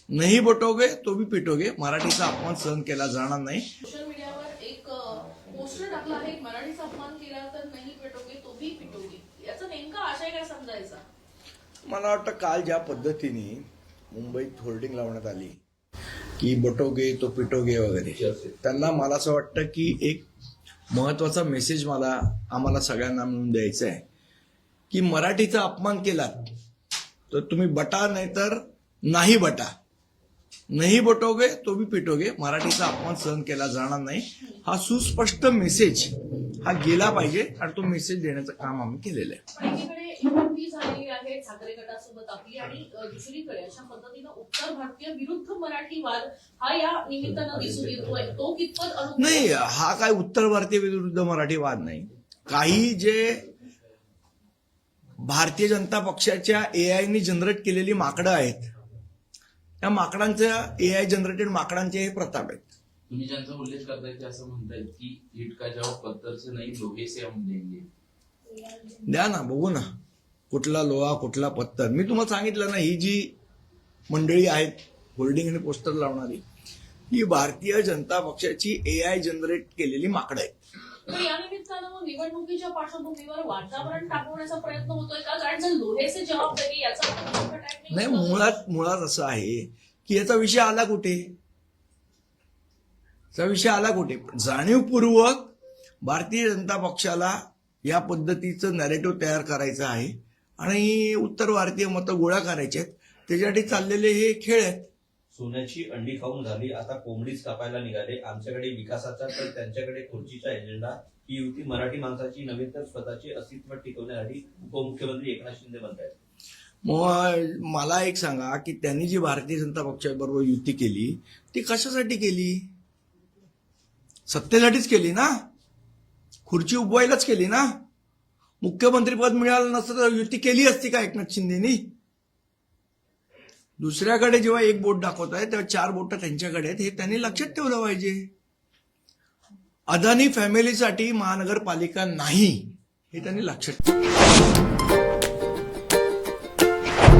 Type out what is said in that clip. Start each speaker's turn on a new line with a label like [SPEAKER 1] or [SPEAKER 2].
[SPEAKER 1] नहीं बटोगे तो भी पिटोगे, मराठीचा अपमान सहन केला जाणार नाही.
[SPEAKER 2] सोशल मीडियावर एक पोस्टर टाकला आहे, मराठीचा अपमान केला तर नाही पेटोगे तो भी पिटोगे. याचा नेमका आशय काय समजायचा?
[SPEAKER 1] मला वाटतं काल ज्या पद्धतीने मुंबईत होर्डिंग लावण्यात आली की बटोगे तो पिटोगे वगैरे, त्यांना मला असं वाटतं की एक महत्वाचा मेसेज आम्हाला सगळ्यांना मिळून द्यायचा आहे की मराठीचा अपमान केलात तर तुम्ही बटा, नाही तर नाही बटा. नहीं बटोगे तो भी पिटोगे, मराठीचा अपमान सहन केला जाणार नाही. हा सुस्पष्ट मेसेज हा गेला पाहिजे आणि तो मेसेज देण्याचं काम आम्ही केलेलं आहे.
[SPEAKER 2] एकीकडे युती झालेली आहे ठाकरे गटासोबत आपली, आणि दुसरीकडे अशा पद्धतीनं उत्तर भारतीय विरुद्ध मराठी वाद हा या निमित्तानं दिसून येतोय. तो कितपत
[SPEAKER 1] नाही, हा काय उत्तर भारतीय विरुद्ध मराठी वाद नाही. काही जे भारतीय जनता पक्षाच्या एआयनी जनरेट केलेली माकडं आहेत, त्या माकडांच्या एआय जनरेटेड माकडांचे हे प्रताप आहेत.
[SPEAKER 3] तुम्ही ज्यांचा उल्लेख करताय ते असं म्हणतायत की ईट का जवाब पत्थर से नहीं लोहे से हम देंगे.
[SPEAKER 1] द्या ना, बघू ना कुठला लोहा कुठला पत्थर. मी तुम्हाला सांगितलं ना, ही जी मंडळी आहेत होल्डिंग आणि पोस्टर लावणारी, ही भारतीय जनता पक्षाची एआय जनरेट केलेली माकडं आहेत.
[SPEAKER 2] पण या निमित्तानं निवडणुकीच्या पार्श्वभूमीवर वातावरण टाकवण्याचा प्रयत्न होतोय का? कारण जर लोहेचे जबाब देणे याचा
[SPEAKER 1] नाही, मुळात असं आहे की याचा विषय आला कुठे, जाणीवपूर्वक भारतीय जनता पक्षाला या पद्धतीचं नॅरेटिव्ह तयार करायचं आहे आणि उत्तर भारतीय मतं गोळा करायचे आहेत. त्याच्यासाठी चाललेले हे खेळ आहेत.
[SPEAKER 4] सोन्याची अंडी खाऊन झाली, आता कोंबडीच कापायला निघाले. आमच्याकडे विकासाचा तर त्यांच्याकडे खुर्चीचा एजेंडा. ही युती मराठी माणसाची नव्हे तर स्वतःचे अस्तित्व टिकवण्यासाठी उपमुख्यमंत्री एकनाथ शिंदे म्हणतायत.
[SPEAKER 1] मग मला एक सांगा की त्यांनी जी भारतीय जनता पक्षाबरोबर युती केली ती कशासाठी केली? सत्तेसाठीच केली ना, खुर्ची उभवायलाच केली ना. मुख्यमंत्रीपद मिळालं नसतं तर युती केली असती का एकनाथ शिंदेनी? दुसऱ्याकडे जेव्हा एक बोट दाखवत आहे तेव्हा 4 बोट त्यांच्याकडे आहेत, हे त्यांनी लक्षात ठेवलं पाहिजे. अदानी फॅमिलीसाठी महानगरपालिका नाही, हे त्यांनी लक्षात ठेवलं.